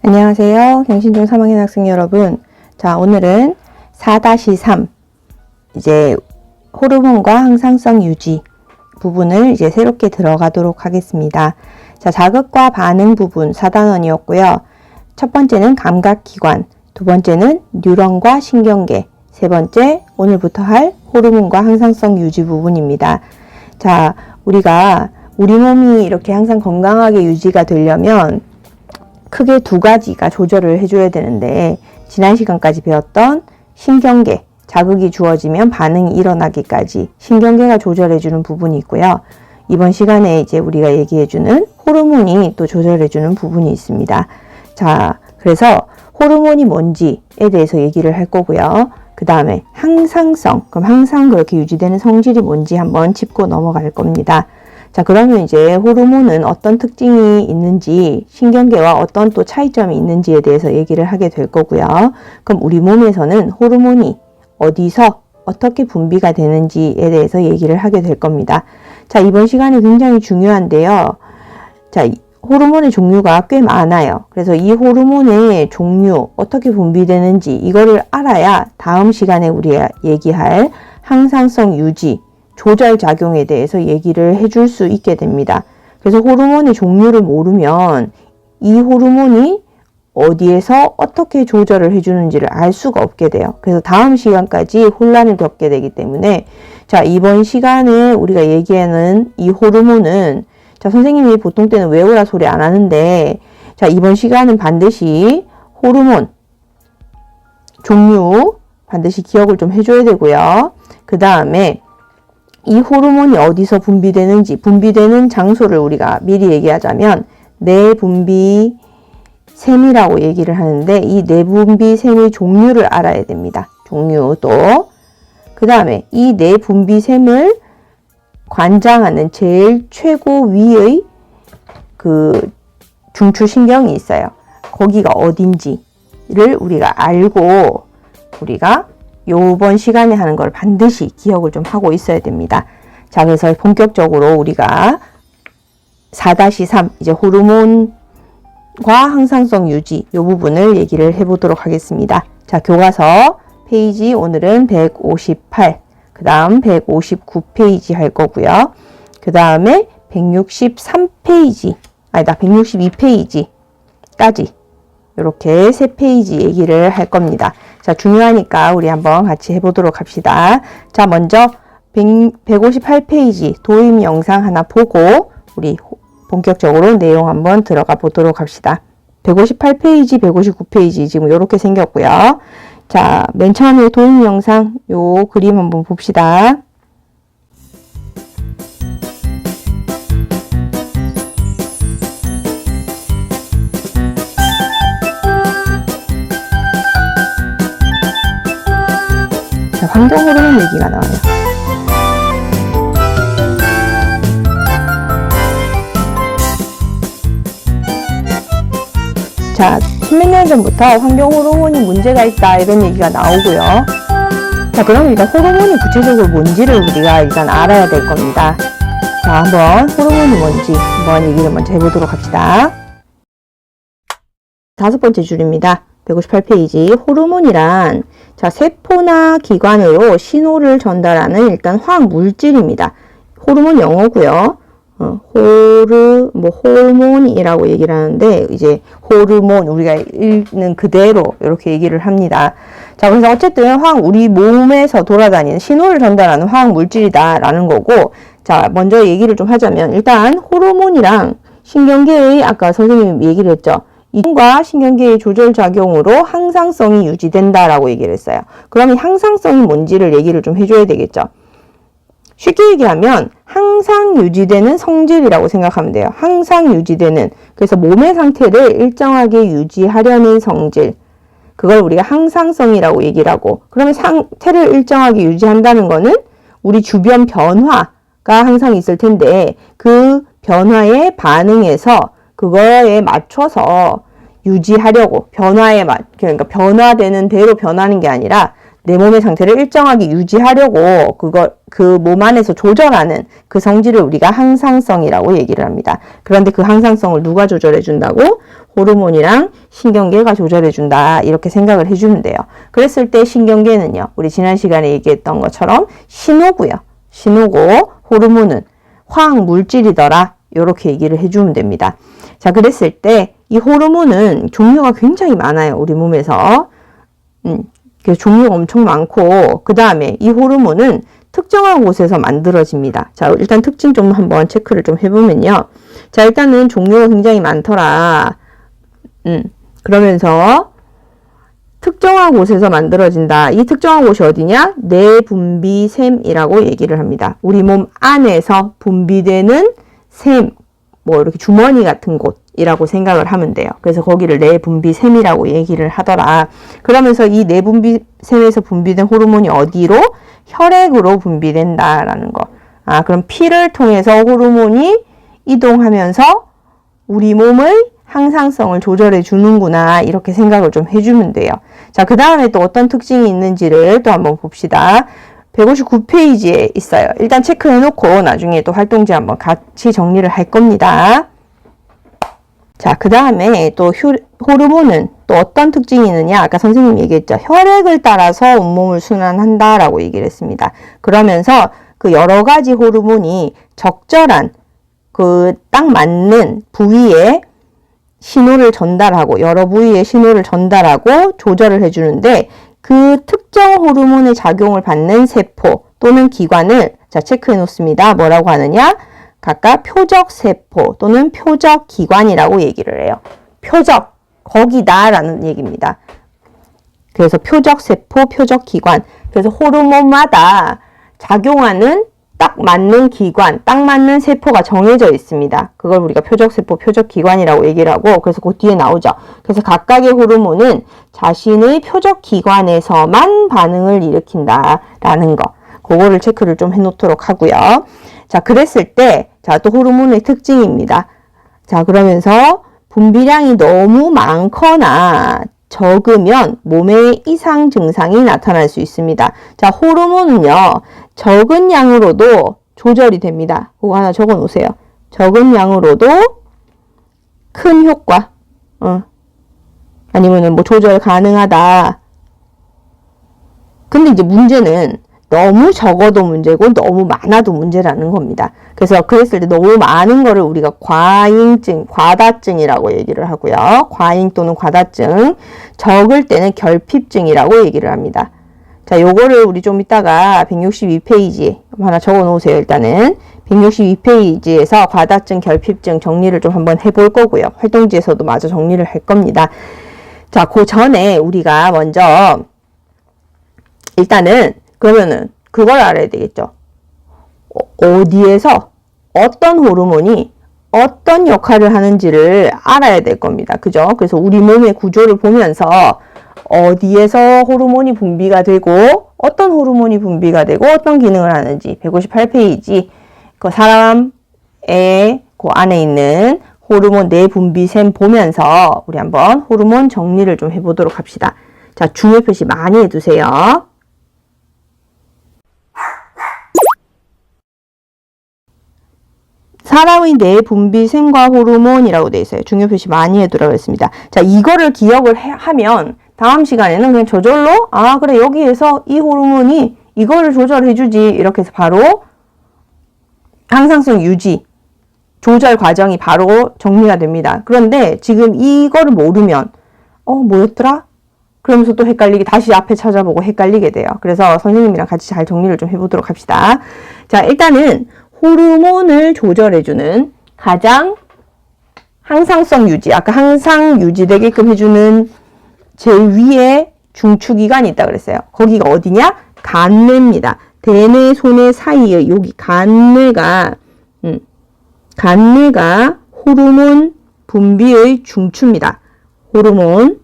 안녕하세요. 경신중 3학년 학생 여러분. 자, 오늘은 4-3 이제 호르몬과 항상성 유지 부분을 이제 새롭게 들어가도록 하겠습니다. 자, 자극과 반응 부분 4단원이었고요. 첫 번째는 감각기관, 두 번째는 뉴런과 신경계, 세 번째 오늘부터 할 호르몬과 항상성 유지 부분입니다. 자, 우리가 우리 몸이 이렇게 항상 건강하게 유지가 되려면 크게 두 가지가 조절을 해줘야 되는데, 지난 시간까지 배웠던 신경계, 자극이 주어지면 반응이 일어나기까지 신경계가 조절해주는 부분이 있고요. 이번 시간에 이제 우리가 얘기해주는 호르몬이 또 조절해주는 부분이 있습니다. 자, 그래서 호르몬이 뭔지에 대해서 얘기를 할 거고요. 그 다음에 항상성, 그럼 항상 그렇게 유지되는 성질이 뭔지 한번 짚고 넘어갈 겁니다. 자, 그러면 이제 호르몬은 어떤 특징이 있는지, 신경계와 어떤 또 차이점이 있는지에 대해서 얘기를 하게 될 거고요. 그럼 우리 몸에서는 호르몬이 어디서 어떻게 분비가 되는지에 대해서 얘기를 하게 될 겁니다. 자, 이번 시간이 굉장히 중요한데요. 자, 호르몬의 종류가 꽤 많아요. 그래서 이 호르몬의 종류, 어떻게 분비되는지 이거를 알아야 다음 시간에 우리가 얘기할 항상성 유지, 조절 작용에 대해서 얘기를 해줄 수 있게 됩니다. 그래서 호르몬의 종류를 모르면 이 호르몬이 어디에서 어떻게 조절을 해주는지를 알 수가 없게 돼요. 그래서 다음 시간까지 혼란을 겪게 되기 때문에, 자, 이번 시간에 우리가 얘기하는 이 호르몬은, 자, 선생님이 보통 때는 외우라 소리 안 하는데, 자, 이번 시간은 반드시 호르몬 종류 반드시 기억을 좀 해줘야 되고요. 그 다음에 이 호르몬이 어디서 분비되는지, 분비되는 장소를 우리가 미리 얘기하자면 내분비샘이라고 얘기를 하는데, 이 내분비샘의 종류를 알아야 됩니다. 종류도. 그 다음에 이 내분비샘을 관장하는 제일 최고 위의 그 중추신경이 있어요. 거기가 어딘지를 우리가 알고, 우리가 요번 시간에 하는 걸 반드시 기억을 좀 하고 있어야 됩니다. 자, 그래서 본격적으로 우리가 4-3 이제 호르몬과 항상성 유지 요 부분을 얘기를 해보도록 하겠습니다. 자, 교과서 페이지 오늘은 158, 그 다음 159페이지 할 거고요. 그 다음에 163페이지, 아니다, 162페이지까지 이렇게 3페이지 얘기를 할 겁니다. 자, 중요하니까 우리 한번 같이 해보도록 합시다. 자, 먼저 158페이지 도입 영상 하나 보고 우리 본격적으로 내용 한번 들어가 보도록 합시다. 158페이지, 159페이지 지금 이렇게 생겼고요. 자, 맨 처음에 도입 영상 요 그림 한번 봅시다. 자, 환경 호르몬 얘기가 나와요. 자, 십몇 년 전부터 환경 호르몬이 문제가 있다 이런 얘기가 나오고요. 자, 그럼 일단 호르몬이 구체적으로 뭔지를 우리가 일단 알아야 될 겁니다. 자, 한번 호르몬이 뭔지 한번 얘기를 먼저 해보도록 합시다. 5번째 줄입니다. 158페이지. 호르몬이란, 자, 세포나 기관으로 신호를 전달하는 일단 화학 물질입니다. 호르몬 영어고요. 호르몬이라고 얘기를 하는데, 이제 호르몬 우리가 읽는 그대로 이렇게 얘기를 합니다. 자, 그래서 어쨌든 우리 몸에서 돌아다니는 신호를 전달하는 화학 물질이다라는 거고, 자, 먼저 얘기를 좀 하자면 일단 호르몬이랑 신경계의 아까 선생님이 얘기를 했죠. 이과 신경계의 조절 작용으로 항상성이 유지된다라고 얘기를 했어요. 그럼 이 항상성이 뭔지를 얘기를 좀 해줘야 되겠죠. 쉽게 얘기하면 항상 유지되는 성질이라고 생각하면 돼요. 항상 유지되는, 그래서 몸의 상태를 일정하게 유지하려는 성질, 그걸 우리가 항상성이라고 얘기를 하고, 그러면 상태를 일정하게 유지한다는 거는 우리 주변 변화가 항상 있을 텐데 그 변화에 반응해서 그거에 맞춰서 유지하려고, 그러니까 변화되는 대로 변하는 게 아니라 내 몸의 상태를 일정하게 유지하려고 그 몸 안에서 조절하는 그 성질을 우리가 항상성이라고 얘기를 합니다. 그런데 그 항상성을 누가 조절해 준다고? 호르몬이랑 신경계가 조절해 준다. 이렇게 생각을 해주면 돼요. 그랬을 때 신경계는요, 우리 지난 시간에 얘기했던 것처럼 신호고요. 신호고 호르몬은 화학 물질이더라. 이렇게 얘기를 해주면 됩니다. 자, 그랬을 때 이 호르몬은 종류가 굉장히 많아요. 우리 몸에서. 종류가 엄청 많고, 그 다음에 이 호르몬은 특정한 곳에서 만들어집니다. 자, 일단 특징 좀 한번 체크를 좀 해보면요. 자, 일단은 종류가 굉장히 많더라. 그러면서 특정한 곳에서 만들어진다. 이 특정한 곳이 어디냐? 내분비샘이라고 얘기를 합니다. 우리 몸 안에서 분비되는 샘, 뭐 이렇게 주머니 같은 곳이라고 생각을 하면 돼요. 그래서 거기를 내분비샘이라고 얘기를 하더라. 그러면서 이 내분비샘에서 분비된 호르몬이 어디로? 혈액으로 분비된다라는 거. 아, 그럼 피를 통해서 호르몬이 이동하면서 우리 몸의 항상성을 조절해 주는구나. 이렇게 생각을 좀 해주면 돼요. 자, 그 다음에 또 어떤 특징이 있는지를 또 한번 봅시다. 159페이지에 있어요. 일단 체크해놓고 나중에 또 활동지 한번 같이 정리를 할 겁니다. 자, 그 다음에 또 호르몬은 또 어떤 특징이 있느냐? 아까 선생님이 얘기했죠. 혈액을 따라서 온몸을 순환한다라고 얘기를 했습니다. 그러면서 그 여러 가지 호르몬이 적절한 그 딱 맞는 부위에 신호를 전달하고 여러 부위에 신호를 전달하고 조절을 해주는데 그 특정 호르몬의 작용을 받는 세포 또는 기관을 자 체크해 놓습니다. 뭐라고 하느냐? 각각 표적세포 또는 표적기관이라고 얘기를 해요. 표적, 거기다 라는 얘기입니다. 그래서 표적세포, 표적기관. 그래서 호르몬마다 작용하는 딱 맞는 기관, 딱 맞는 세포가 정해져 있습니다. 그걸 우리가 표적세포, 표적기관이라고 얘기를 하고, 그래서 그 뒤에 나오죠. 그래서 각각의 호르몬은 자신의 표적기관에서만 반응을 일으킨다라는 거. 그거를 체크를 좀 해놓도록 하고요. 자, 그랬을 때, 자, 또 호르몬의 특징입니다. 자, 그러면서 분비량이 너무 많거나 적으면 몸에 이상 증상이 나타날 수 있습니다. 자, 호르몬은요, 적은 양으로도 조절이 됩니다. 그거 하나 적어 놓으세요. 적은 양으로도 큰 효과, 아니면은 뭐 조절 가능하다. 근데 이제 문제는 너무 적어도 문제고 너무 많아도 문제라는 겁니다. 그래서 그랬을 때 너무 많은 거를 우리가 과잉증, 과다증이라고 얘기를 하고요. 과잉 또는 과다증. 적을 때는 결핍증이라고 얘기를 합니다. 자, 요거를 우리 좀 이따가 162페이지에 하나 적어 놓으세요. 일단은 162페이지에서 과다증, 결핍증 정리를 좀 한번 해볼 거고요. 활동지에서도 마저 정리를 할 겁니다. 자, 그 전에 우리가 먼저 일단은 그러면은 그걸 알아야 되겠죠. 어디에서 어떤 호르몬이 어떤 역할을 하는지를 알아야 될 겁니다. 그죠? 그래서 우리 몸의 구조를 보면서 어디에서 호르몬이 분비가 되고 어떤 호르몬이 분비가 되고 어떤 기능을 하는지 158페이지 그 사람의 그 안에 있는 호르몬 내분비샘 보면서 우리 한번 호르몬 정리를 좀 해보도록 합시다. 자, 중요 표시 많이 해두세요. 사람의 내분비샘과 호르몬이라고 되어 있어요. 중요 표시 많이 해두라고 했습니다. 자, 이거를 기억을 하면 다음 시간에는 그냥 저절로 아 그래 여기에서 이 호르몬이 이거를 조절해주지 이렇게 해서 바로 항상성 유지 조절 과정이 바로 정리가 됩니다. 그런데 지금 이거를 모르면 뭐였더라? 그러면서 또 헷갈리게 다시 앞에 찾아보고 헷갈리게 돼요. 그래서 선생님이랑 같이 잘 정리를 좀 해보도록 합시다. 자, 일단은 호르몬을 조절해주는 가장 항상성 유지, 아까 항상 유지되게끔 해주는 제일 위에 중추기관이 있다 그랬어요. 거기가 어디냐? 간뇌입니다. 대뇌, 소뇌 사이에 여기 간뇌가 호르몬 분비의 중추입니다. 호르몬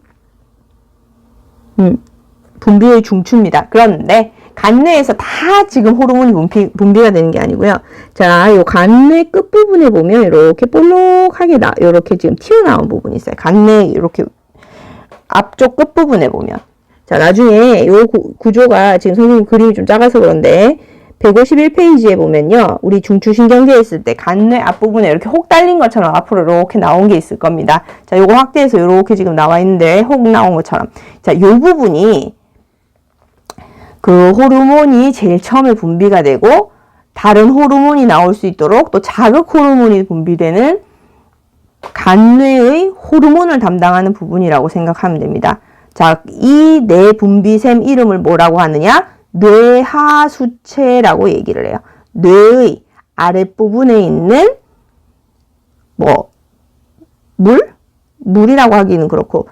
분비의 중추입니다. 그런데 간뇌에서 다 지금 호르몬이 분비가 되는 게 아니고요. 자, 요 간뇌 끝부분에 보면 이렇게 볼록하게 이렇게 지금 튀어나온 부분이 있어요. 간뇌 이렇게 앞쪽 끝부분에 보면. 자, 자, 나중에 요 구조가 지금 선생님 그림이 좀 작아서 그런데 151페이지에 보면요. 우리 중추신경계 있을 때 간뇌 앞부분에 이렇게 혹 달린 것처럼 앞으로 이렇게 나온 게 있을 겁니다. 자, 요거 확대해서 이렇게 지금 나와 있는데 혹 나온 것처럼. 자, 요 부분이 그 호르몬이 제일 처음에 분비가 되고 다른 호르몬이 나올 수 있도록 또 자극 호르몬이 분비되는 간뇌의 호르몬을 담당하는 부분이라고 생각하면 됩니다. 자, 이 뇌 분비샘 이름을 뭐라고 하느냐? 뇌하수체라고 얘기를 해요. 뇌의 아랫부분에 있는 물이라고 하기는 그렇고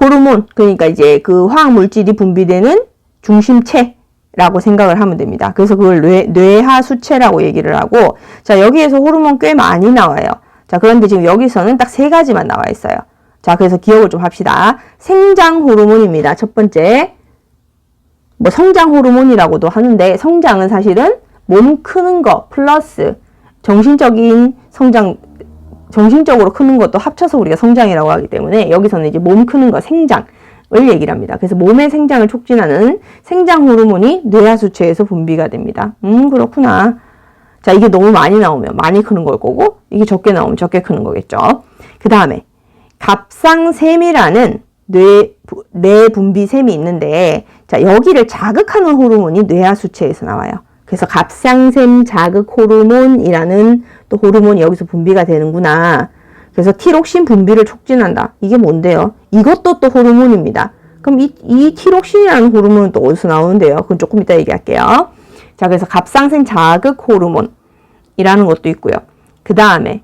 호르몬, 그러니까 이제 그 화학 물질이 분비되는 중심체라고 생각을 하면 됩니다. 그래서 그걸 뇌하수체라고 얘기를 하고, 자, 여기에서 호르몬 꽤 많이 나와요. 자, 그런데 지금 여기서는 딱 3가지만 나와 있어요. 자, 그래서 기억을 좀 합시다. 생장 호르몬입니다. 첫 번째. 성장 호르몬이라고도 하는데, 성장은 사실은 몸 크는 거 플러스 정신적인 성장, 정신적으로 크는 것도 합쳐서 우리가 성장이라고 하기 때문에 여기서는 이제 몸 크는 거 생장을 얘기를 합니다. 그래서 몸의 생장을 촉진하는 생장 호르몬이 뇌하수체에서 분비가 됩니다. 그렇구나. 자, 이게 너무 많이 나오면 많이 크는 걸 거고, 이게 적게 나오면 적게 크는 거겠죠. 그 다음에 갑상샘이라는 뇌 분비샘이 있는데, 자, 여기를 자극하는 호르몬이 뇌하수체에서 나와요. 그래서 갑상샘 자극 호르몬이라는 또 호르몬이 여기서 분비가 되는구나. 그래서 티록신 분비를 촉진한다. 이게 뭔데요? 이것도 또 호르몬입니다. 그럼 이 티록신이라는 호르몬은 또 어디서 나오는데요? 그건 조금 이따 얘기할게요. 자, 그래서 갑상샘 자극 호르몬이라는 것도 있고요. 그 다음에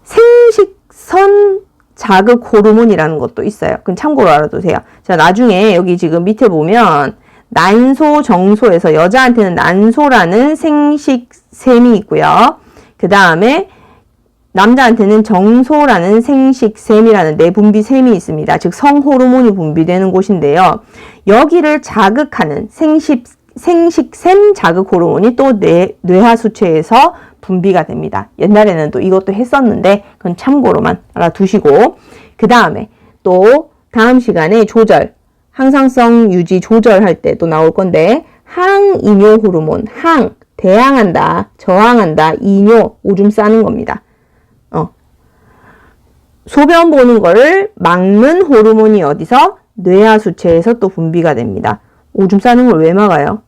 생식선 자극 호르몬이라는 것도 있어요. 그건 참고로 알아두세요. 자, 나중에 여기 지금 밑에 보면 난소, 정소에서 여자한테는 난소라는 생식샘이 있고요. 그 다음에 남자한테는 정소라는 생식샘이라는 내분비샘이 있습니다. 즉 성호르몬이 분비되는 곳인데요. 여기를 자극하는 생식샘 자극 호르몬이 또 뇌하수체에서 분비가 됩니다. 옛날에는 또 이것도 했었는데 그건 참고로만 알아두시고, 그 다음에 또 다음 시간에 조절, 항상성 유지 조절할 때 또 나올 건데, 항이뇨 호르몬, 대항한다, 저항한다, 이뇨, 오줌 싸는 겁니다. 소변 보는 거를 막는 호르몬이 어디서? 뇌하수체에서 또 분비가 됩니다. 오줌 싸는 걸 왜 막아요?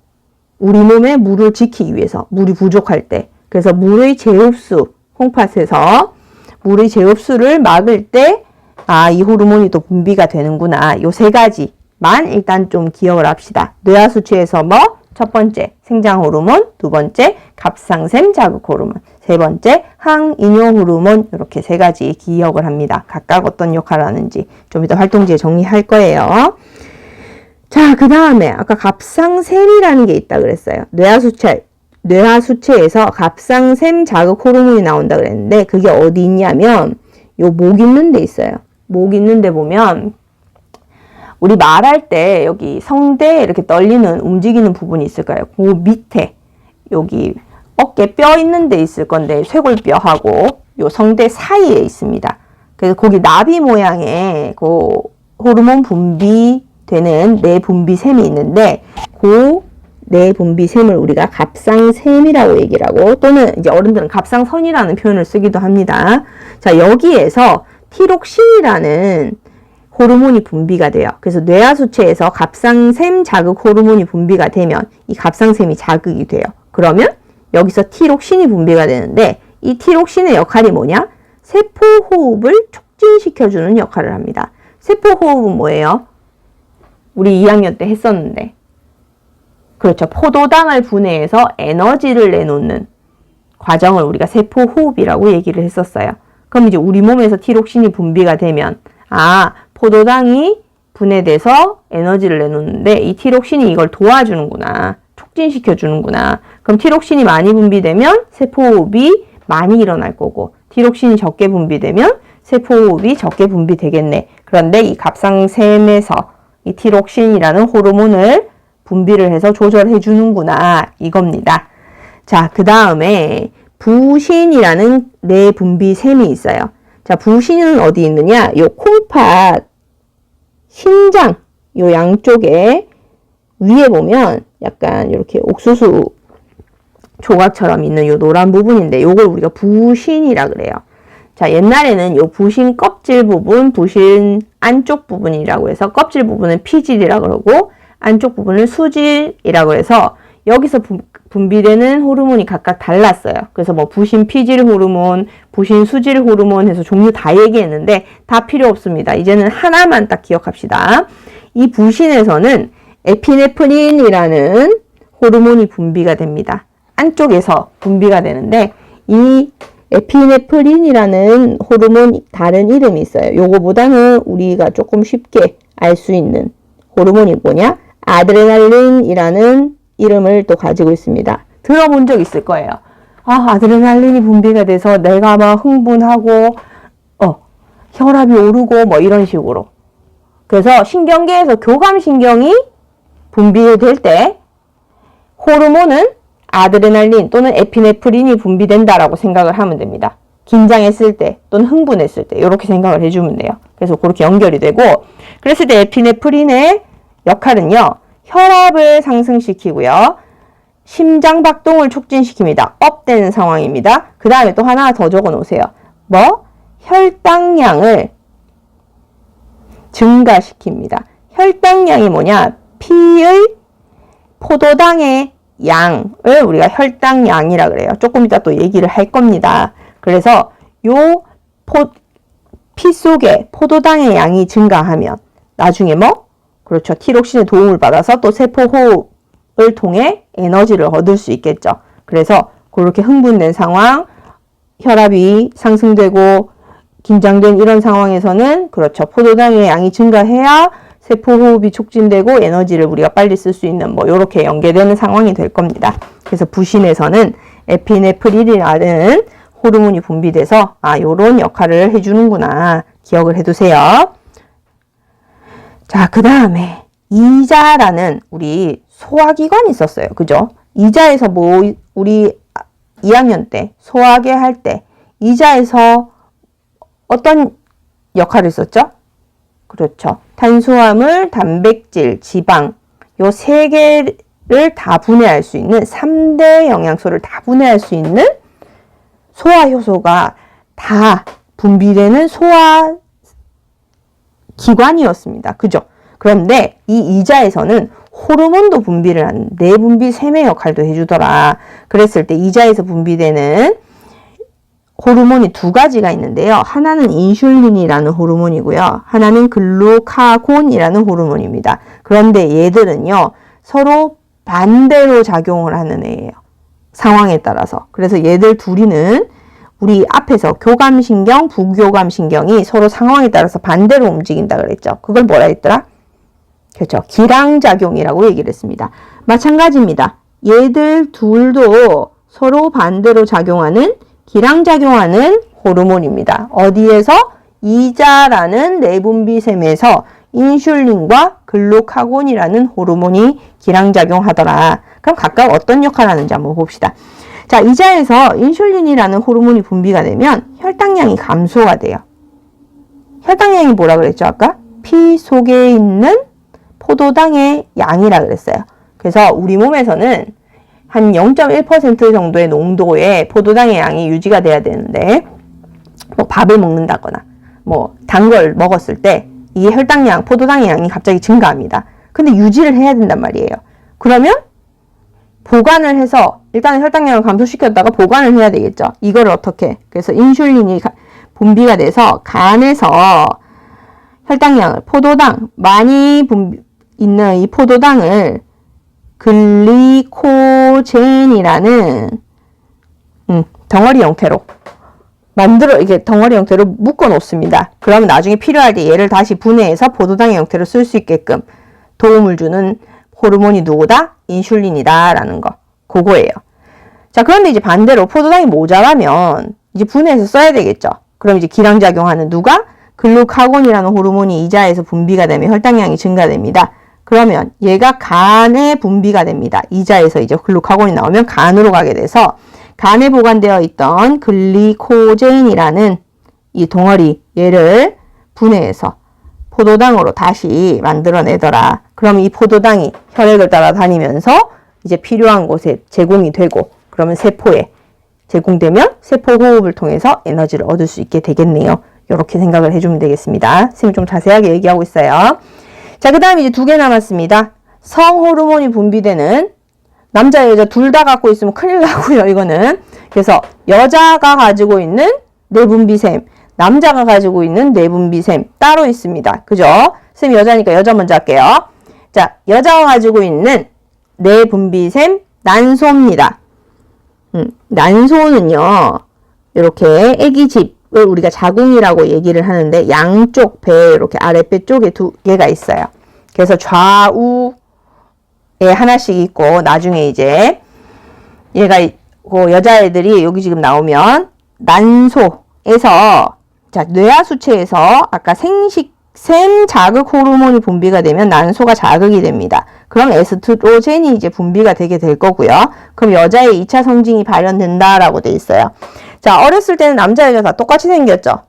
우리 몸에 물을 지키기 위해서, 물이 부족할 때. 그래서 물의 재흡수, 콩팥에서 물의 재흡수를 막을 때, 이 호르몬이 또 분비가 되는구나. 요 3가지만 일단 좀 기억을 합시다. 뇌하수체에서 첫 번째, 생장 호르몬, 두 번째, 갑상샘 자극 호르몬, 세 번째, 항이뇨 호르몬, 이렇게 3가지 기억을 합니다. 각각 어떤 역할을 하는지 좀 이따 활동지에 정리할 거예요. 자, 그 다음에 아까 갑상샘이라는 게 있다 그랬어요. 뇌하수체에서 갑상샘 자극 호르몬이 나온다 그랬는데, 그게 어디 있냐면 요 목 있는 데 있어요. 목 있는 데 보면 우리 말할 때 여기 성대 이렇게 떨리는 움직이는 부분이 있을 거예요. 그 밑에 여기 어깨 뼈 있는 데 있을 건데, 쇄골뼈하고 요 성대 사이에 있습니다. 그래서 거기 나비 모양의 그 호르몬 분비되는 내분비샘이 있는데, 그 내분비샘을 우리가 갑상샘이라고 얘기를 하고, 또는 이제 어른들은 갑상선이라는 표현을 쓰기도 합니다. 자, 여기에서 티록신이라는 호르몬이 분비가 돼요. 그래서 뇌하수체에서 갑상샘 자극 호르몬이 분비가 되면 이 갑상샘이 자극이 돼요. 그러면 여기서 티록신이 분비가 되는데, 이 티록신의 역할이 뭐냐? 세포호흡을 촉진시켜주는 역할을 합니다. 세포호흡은 뭐예요? 우리 2학년 때 했었는데, 그렇죠. 포도당을 분해해서 에너지를 내놓는 과정을 우리가 세포호흡이라고 얘기를 했었어요. 그럼 이제 우리 몸에서 티록신이 분비가 되면, 포도당이 분해돼서 에너지를 내놓는데 이 티록신이 이걸 도와주는구나. 촉진시켜주는구나. 그럼 티록신이 많이 분비되면 세포호흡이 많이 일어날 거고, 티록신이 적게 분비되면 세포호흡이 적게 분비되겠네. 그런데 이 갑상샘에서 이 티록신이라는 호르몬을 분비를 해서 조절해 주는구나, 이겁니다. 자, 그 다음에 부신이라는 내분비샘이 있어요. 자, 부신은 어디 있느냐? 요 콩팥 신장 요 양쪽에 위에 보면 약간 이렇게 옥수수 조각처럼 있는 요 노란 부분인데 요걸 우리가 부신이라 그래요. 자, 옛날에는 요 부신 껍질 부분, 부신 안쪽 부분이라고 해서 껍질 부분은 피질이라 그러고 안쪽 부분은 수질이라고 해서 여기서 분비되는 호르몬이 각각 달랐어요. 그래서 뭐 부신 피질 호르몬, 부신 수질 호르몬 해서 종류 다 얘기했는데 다 필요 없습니다. 이제는 하나만 딱 기억합시다. 이 부신에서는 에피네프린이라는 호르몬이 분비가 됩니다. 안쪽에서 분비가 되는데 이 에피네프린이라는 호르몬 다른 이름이 있어요. 요거보다는 우리가 조금 쉽게 알 수 있는 호르몬이 뭐냐? 아드레날린이라는 이름을 또 가지고 있습니다. 들어본 적 있을 거예요. 아, 아드레날린이 분비가 돼서 내가 막 흥분하고 혈압이 오르고 뭐 이런 식으로. 그래서 신경계에서 교감신경이 분비될 때 호르몬은 아드레날린 또는 에피네프린이 분비된다라고 생각을 하면 됩니다. 긴장했을 때 또는 흥분했을 때 이렇게 생각을 해주면 돼요. 그래서 그렇게 연결이 되고 그랬을 때 에피네프린의 역할은요. 혈압을 상승시키고요. 심장박동을 촉진시킵니다. 업되는 상황입니다. 그 다음에 또 하나 더 적어 놓으세요. 뭐? 혈당량을 증가시킵니다. 혈당량이 뭐냐? 피의 포도당의 양을 우리가 혈당량이라 그래요. 조금 이따 또 얘기를 할 겁니다. 그래서 요 피 속에 포도당의 양이 증가하면 나중에 뭐? 그렇죠. 티록신의 도움을 받아서 또 세포 호흡을 통해 에너지를 얻을 수 있겠죠. 그래서 그렇게 흥분된 상황, 혈압이 상승되고 긴장된 이런 상황에서는 그렇죠. 포도당의 양이 증가해야 세포 호흡이 촉진되고 에너지를 우리가 빨리 쓸 수 있는 뭐 이렇게 연계되는 상황이 될 겁니다. 그래서 부신에서는 에피네프린이라는 호르몬이 분비돼서 요런 역할을 해주는구나. 기억을 해두세요. 자, 그 다음에 이자라는 우리 소화기관이 있었어요. 그죠? 이자에서 뭐 우리 2학년 때 소화계 할 때 이자에서 어떤 역할을 썼죠? 그렇죠. 탄수화물, 단백질, 지방 요 세 개를 다 분해할 수 있는 3대 영양소를 다 분해할 수 있는 소화 효소가 다 분비되는 소화 기관이었습니다. 그죠? 그런데 이 이자에서는 호르몬도 분비를 하는 내분비 세매 역할도 해주더라. 그랬을 때 이자에서 분비되는 호르몬이 두 가지가 있는데요. 하나는 인슐린이라는 호르몬이고요. 하나는 글루카곤이라는 호르몬입니다. 그런데 얘들은요. 서로 반대로 작용을 하는 애예요. 상황에 따라서. 그래서 얘들 둘이는 우리 앞에서 교감신경, 부교감신경이 서로 상황에 따라서 반대로 움직인다 그랬죠. 그걸 뭐라 했더라? 그렇죠. 기량작용이라고 얘기를 했습니다. 마찬가지입니다. 얘들 둘도 서로 반대로 작용하는 기량작용하는 호르몬입니다. 어디에서? 이자라는 내분비샘에서 인슐린과 글루카곤이라는 호르몬이 기량작용하더라. 그럼 각각 어떤 역할을 하는지 한번 봅시다. 자, 이자에서 인슐린이라는 호르몬이 분비가 되면 혈당량이 감소가 돼요. 혈당량이 뭐라 그랬죠? 아까? 피 속에 있는 포도당의 양이라 그랬어요. 그래서 우리 몸에서는 한 0.1% 정도의 농도의 포도당의 양이 유지가 돼야 되는데 뭐 밥을 먹는다거나 뭐 단 걸 먹었을 때 이 혈당량, 포도당의 양이 갑자기 증가합니다. 근데 유지를 해야 된단 말이에요. 그러면 보관을 해서 일단은 혈당량을 감소시켰다가 보관을 해야 되겠죠. 이거를 어떻게? 그래서 인슐린이 분비가 돼서 간에서 혈당량을 포도당 많이 있는 이 포도당을 글리코젠이라는 덩어리 형태로 이게 덩어리 형태로 묶어 놓습니다. 그러면 나중에 필요할 때 얘를 다시 분해해서 포도당의 형태로 쓸 수 있게끔 도움을 주는 호르몬이 누구다? 인슐린이다 라는 거. 그거예요. 자, 그런데 이제 반대로 포도당이 모자라면 이제 분해해서 써야 되겠죠. 그럼 이제 기량작용하는 누가? 글루카곤이라는 호르몬이 이자에서 분비가 되면 혈당량이 증가됩니다. 그러면 얘가 간에 분비가 됩니다. 이자에서 이제 글루카곤이 나오면 간으로 가게 돼서 간에 보관되어 있던 글리코젠이라는 이 덩어리 얘를 분해해서 포도당으로 다시 만들어내더라. 그럼 이 포도당이 혈액을 따라다니면서 이제 필요한 곳에 제공이 되고, 그러면 세포에 제공되면 세포 호흡을 통해서 에너지를 얻을 수 있게 되겠네요. 이렇게 생각을 해주면 되겠습니다. 선생님이 좀 자세하게 얘기하고 있어요. 자, 그 다음에 이제 2개 남았습니다. 성호르몬이 분비되는, 남자 여자 둘 다 갖고 있으면 큰일 나고요, 이거는. 그래서 여자가 가지고 있는 내분비샘, 남자가 가지고 있는 내분비샘 따로 있습니다. 그죠? 선생님 여자니까 여자 먼저 할게요. 자, 여자가 가지고 있는 내분비샘 난소입니다. 난소는요, 이렇게 애기집을 우리가 자궁이라고 얘기를 하는데, 양쪽 배, 이렇게 아랫배 쪽에 2개가 있어요. 그래서 좌우에 하나씩 있고, 나중에 이제 얘가 그 여자애들이 여기 지금 나오면 난소에서, 자, 뇌하수체에서 아까 자극 호르몬이 분비가 되면 난소가 자극이 됩니다. 그럼 에스트로겐이 이제 분비가 되게 될 거고요. 그럼 여자의 2차 성징이 발현된다라고 돼 있어요. 자, 어렸을 때는 남자 여자 다 똑같이 생겼죠.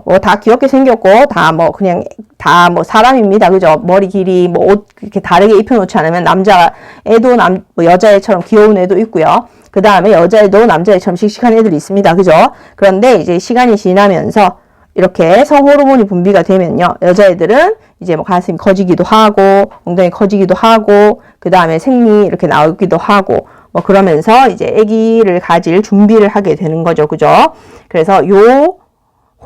뭐 다 귀엽게 생겼고 다 뭐 그냥 다 뭐 사람입니다. 그죠? 머리 길이 뭐 옷 이렇게 다르게 입혀놓지 않으면 남자 애도 뭐 여자애처럼 귀여운 애도 있고요. 그 다음에 여자애도 남자애처럼 씩씩한 애들이 있습니다. 그죠? 그런데 이제 시간이 지나면서 이렇게 성호르몬이 분비가 되면요, 여자애들은 이제 뭐 가슴이 커지기도 하고 엉덩이 커지기도 하고 그 다음에 생리 이렇게 나오기도 하고 뭐 그러면서 이제 아기를 가질 준비를 하게 되는 거죠. 그죠? 그래서 요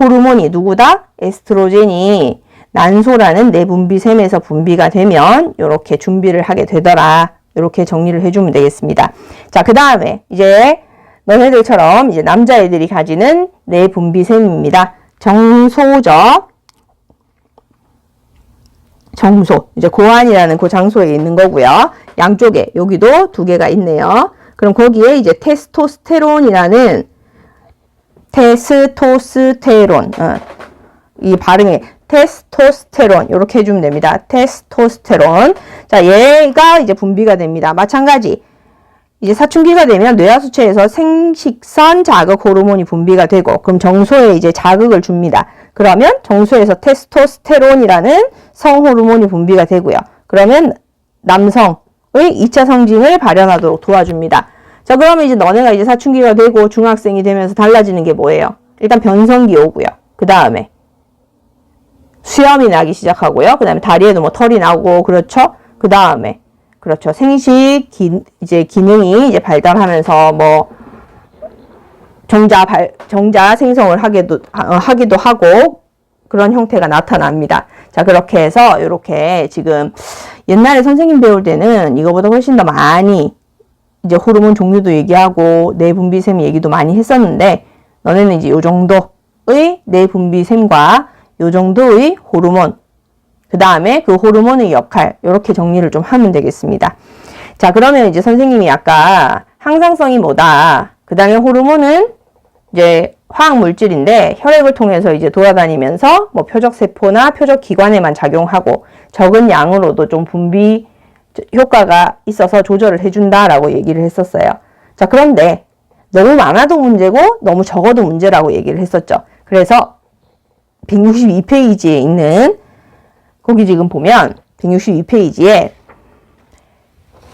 호르몬이 누구다? 에스트로겐이 난소라는 내분비샘에서 분비가 되면 이렇게 준비를 하게 되더라. 이렇게 정리를 해주면 되겠습니다. 자, 그 다음에 이제 너네들처럼 이제 남자애들이 가지는 내분비샘입니다. 정소죠. 정소. 이제 고환이라는 그 장소에 있는 거고요. 양쪽에 여기도 2개가 있네요. 그럼 거기에 이제 테스토스테론이라는 테스토스테론. 이 발음이 테스토스테론 이렇게 해주면 됩니다. 테스토스테론. 자, 얘가 이제 분비가 됩니다. 마찬가지. 이제 사춘기가 되면 뇌하수체에서 생식선 자극 호르몬이 분비가 되고, 그럼 정소에 이제 자극을 줍니다. 그러면 정소에서 테스토스테론이라는 성호르몬이 분비가 되고요. 그러면 남성의 2차 성징을 발현하도록 도와줍니다. 자, 그러면 이제 너네가 이제 사춘기가 되고 중학생이 되면서 달라지는 게 뭐예요? 일단 변성기 오고요. 그 다음에 수염이 나기 시작하고요. 그 다음에 다리에도 뭐 털이 나고, 그렇죠? 그 다음에 그렇죠. 생식 이제 기능이 이제 발달하면서 뭐 정자 생성을 하기도 하고 그런 형태가 나타납니다. 자, 그렇게 해서 이렇게 지금 옛날에 선생님 배울 때는 이거보다 훨씬 더 많이 이제 호르몬 종류도 얘기하고 내분비샘 얘기도 많이 했었는데, 너네는 이제 요 정도의 내분비샘과 요 정도의 호르몬, 그 다음에 그 호르몬의 역할, 이렇게 정리를 좀 하면 되겠습니다. 자, 그러면 이제 선생님이 아까 항상성이 뭐다, 그 다음에 호르몬은 이제 화학 물질인데 혈액을 통해서 이제 돌아다니면서 뭐 표적세포나 표적기관에만 작용하고 적은 양으로도 좀 분비 효과가 있어서 조절을 해준다라고 얘기를 했었어요. 자, 그런데 너무 많아도 문제고 너무 적어도 문제라고 얘기를 했었죠. 그래서 162페이지에 있는, 거기 지금 보면 162페이지에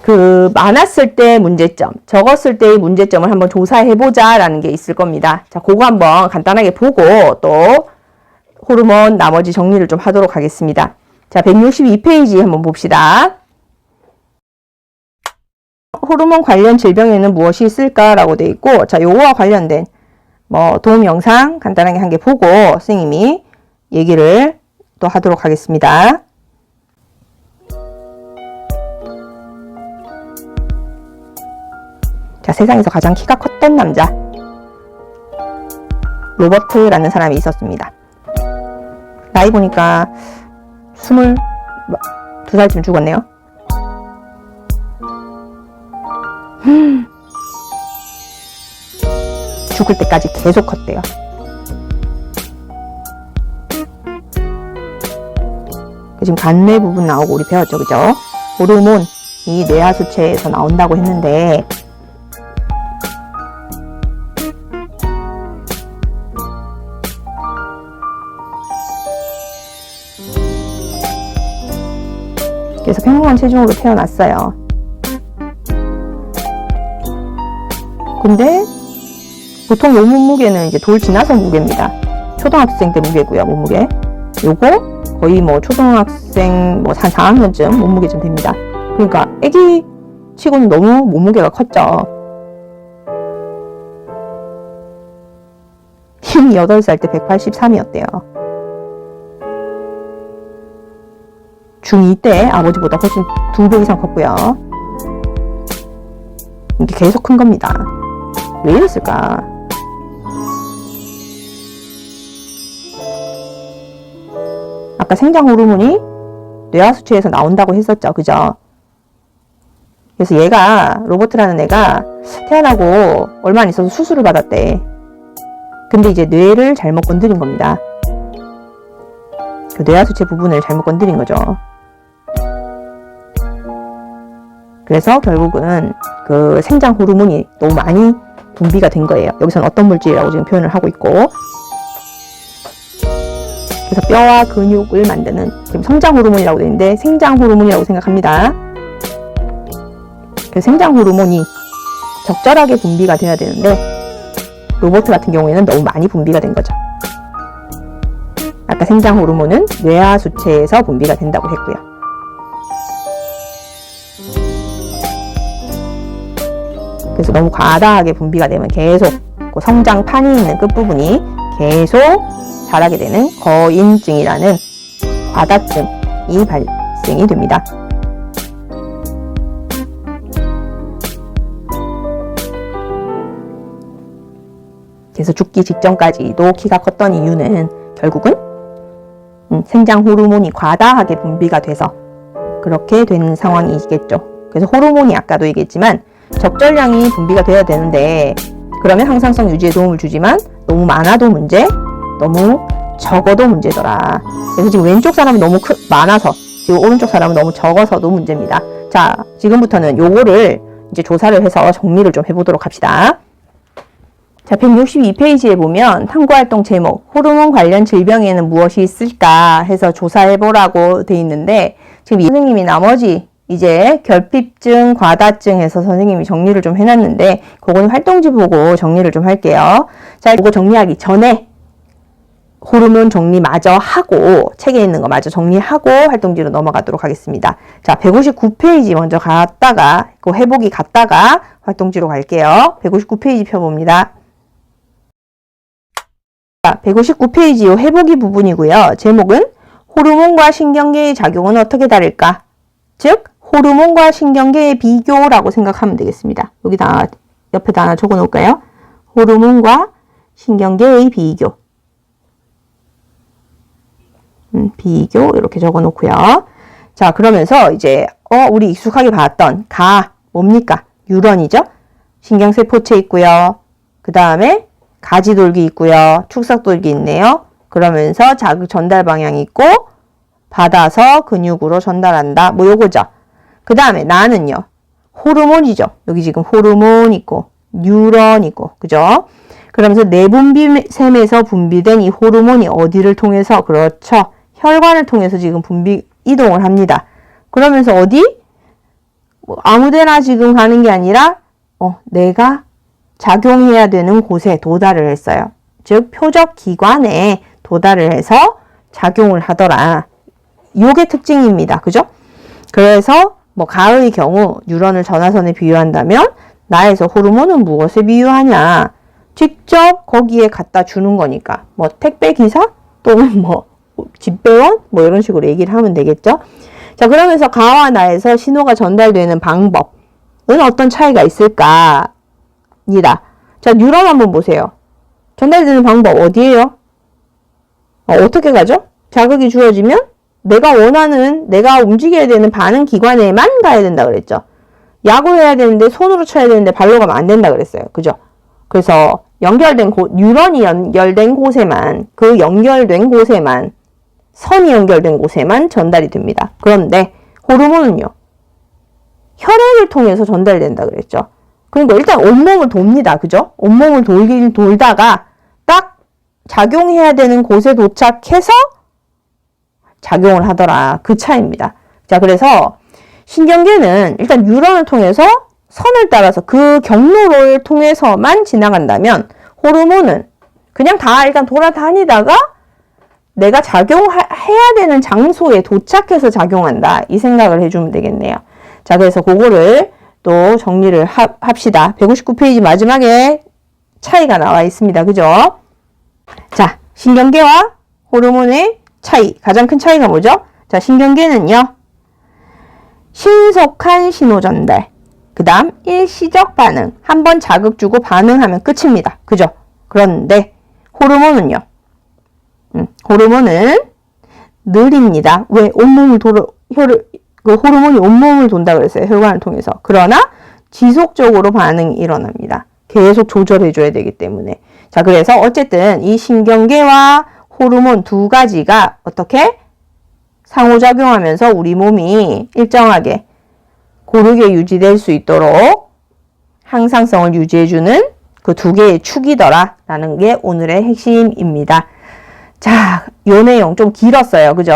그 많았을 때 문제점, 적었을 때의 문제점을 한번 조사해보자 라는 게 있을 겁니다. 자, 그거 한번 간단하게 보고 또 호르몬 나머지 정리를 좀 하도록 하겠습니다. 자, 162페이지 한번 봅시다. 호르몬 관련 질병에는 무엇이 있을까라고 되어 있고, 자, 요거와 관련된 뭐 도움 영상 간단하게 한 개 보고 선생님이 얘기를 또 하도록 하겠습니다. 자, 세상에서 가장 키가 컸던 남자 로버트라는 사람이 있었습니다. 나이 보니까 22살쯤 죽었네요. 죽을 때까지 계속 컸대요. 지금 간뇌 부분 나오고 우리 배웠죠, 그죠? 호르몬이 뇌하수체에서 나온다고 했는데, 그래서 평범한 체중으로 태어났어요. 근데 보통 요 몸무게는 이제 돌 지나서 무게입니다. 초등학생 때 무게고요, 몸무게. 요거 거의 뭐 초등학생 뭐 한 4학년쯤 몸무게쯤 됩니다. 그러니까 애기 치고는 너무 몸무게가 컸죠. 힘이 8살 때 183이었대요. 중2 때 아버지보다 훨씬 2배 이상 컸고요. 이게 계속 큰 겁니다. 왜 이랬을까? 아까 생장 호르몬이 뇌하수체에서 나온다고 했었죠. 그죠? 그래서 얘가, 로버트라는 애가 태어나고 얼마 안 있어서 수술을 받았대. 근데 이제 뇌를 잘못 건드린 겁니다. 그 뇌하수체 부분을 잘못 건드린 거죠. 그래서 결국은 그 생장 호르몬이 너무 많이 분비가 된 거예요. 여기서는 어떤 물질이라고 지금 표현을 하고 있고. 그래서 뼈와 근육을 만드는, 지금 성장 호르몬이라고 되어 있는데 생장 호르몬이라고 생각합니다. 그 생장 호르몬이 적절하게 분비가 돼야 되는데 로버트 같은 경우에는 너무 많이 분비가 된 거죠. 아까 생장 호르몬은 뇌하수체에서 분비가 된다고 했고요. 그래서 너무 과다하게 분비가 되면 계속 그 성장판이 있는 끝부분이 계속 자라게 되는 거인증이라는 과다증이 발생이 됩니다. 그래서 죽기 직전까지도 키가 컸던 이유는 결국은 생장 호르몬이 과다하게 분비가 돼서 그렇게 된 상황이겠죠. 그래서 호르몬이 아까도 얘기했지만 적절량이 분비가 돼야 되는데 그러면 항상성 유지에 도움을 주지만 너무 많아도 문제, 너무 적어도 문제더라. 그래서 지금 왼쪽 사람이 너무 많아서 지금 오른쪽 사람은 너무 적어서도 문제입니다. 자, 지금부터는 요거를 이제 조사를 해서 정리를 좀 해보도록 합시다. 자, 162페이지에 보면 탐구활동 제목 호르몬 관련 질병에는 무엇이 있을까 해서 조사해보라고 돼 있는데 지금 선생님이 나머지 이제 결핍증, 과다증 해서 선생님이 정리를 좀 해놨는데 그거는 활동지 보고 정리를 좀 할게요. 자, 이거 정리하기 전에 호르몬 정리 마저 하고 책에 있는 거 마저 정리하고 활동지로 넘어가도록 하겠습니다. 자, 159페이지 먼저 갔다가 그 해보기 갔다가 활동지로 갈게요. 159페이지 펴봅니다. 자, 159페이지 요 해보기 부분이고요. 제목은 호르몬과 신경계의 작용은 어떻게 다를까? 즉 호르몬과 신경계의 비교라고 생각하면 되겠습니다. 여기다 옆에다 하나 적어 놓을까요? 호르몬과 신경계의 비교. 비교 이렇게 적어 놓고요. 자, 그러면서 이제 우리 익숙하게 봤던 뭡니까? 뉴런이죠? 신경세포체 있고요. 그 다음에 가지돌기 있고요. 축삭돌기 있네요. 그러면서 자극 전달 방향이 있고 받아서 근육으로 전달한다. 뭐 요거죠. 그 다음에 나는요. 호르몬이죠. 여기 지금 호르몬 있고 뉴런 있고 그죠? 그러면서 내분비샘에서 분비된 이 호르몬이 어디를 통해서 그렇죠. 혈관을 통해서 지금 분비 이동을 합니다. 그러면서 어디? 뭐 아무데나 지금 가는 게 아니라 내가 작용해야 되는 곳에 도달을 했어요. 즉 표적 기관에 도달을 해서 작용을 하더라. 요게 특징입니다. 그죠? 그래서 뭐 가의 경우 뉴런을 전화선에 비유한다면 나에서 호르몬은 무엇에 비유하냐? 직접 거기에 갖다 주는 거니까 뭐 택배 기사 또는 뭐 집배원 뭐 이런 식으로 얘기를 하면 되겠죠. 자, 그러면서 가와 나에서 신호가 전달되는 방법은 어떤 차이가 있을까? 니다. 자, 뉴런 한번 보세요. 전달되는 방법 어디예요? 어떻게 가죠? 자극이 주어지면 내가 원하는, 내가 움직여야 되는 반응 기관에만 가야 된다 그랬죠. 야구해야 되는데 손으로 쳐야 되는데 발로 가면 안 된다 그랬어요. 그죠? 그래서 뉴런이 연결된 곳에만, 선이 연결된 곳에만 전달이 됩니다. 그런데 호르몬은요, 혈액을 통해서 전달된다 그랬죠. 그러니까 일단 온몸을 돕니다. 그죠? 온몸을 돌다가 딱 작용해야 되는 곳에 도착해서 작용을 하더라. 그 차이입니다. 자, 그래서 신경계는 일단 뉴런을 통해서 선을 따라서 그 경로를 통해서만 지나간다면 호르몬은 그냥 다 일단 돌아다니다가 내가 작용해야 되는 장소에 도착해서 작용한다. 이 생각을 해주면 되겠네요. 자, 그래서 그거를 또 정리를 합시다. 159페이지 마지막에 차이가 나와 있습니다. 그죠? 자, 신경계와 호르몬의 차이. 가장 큰 차이가 뭐죠? 자, 신경계는요. 신속한 신호 전달. 그 다음 일시적 반응. 한번 자극 주고 반응하면 끝입니다. 그죠? 그런데 호르몬은요. 호르몬은 느립니다. 왜? 온몸을 그 호르몬이 온몸을 돈다 그랬어요. 혈관을 통해서. 그러나 지속적으로 반응이 일어납니다. 계속 조절해줘야 되기 때문에. 자, 그래서 어쨌든 이 신경계와 호르몬 두 가지가 어떻게 상호작용하면서 우리 몸이 일정하게 고르게 유지될 수 있도록 항상성을 유지해주는 그 두 개의 축이더라 라는 게 오늘의 핵심입니다. 자, 요 내용 좀 길었어요. 그죠?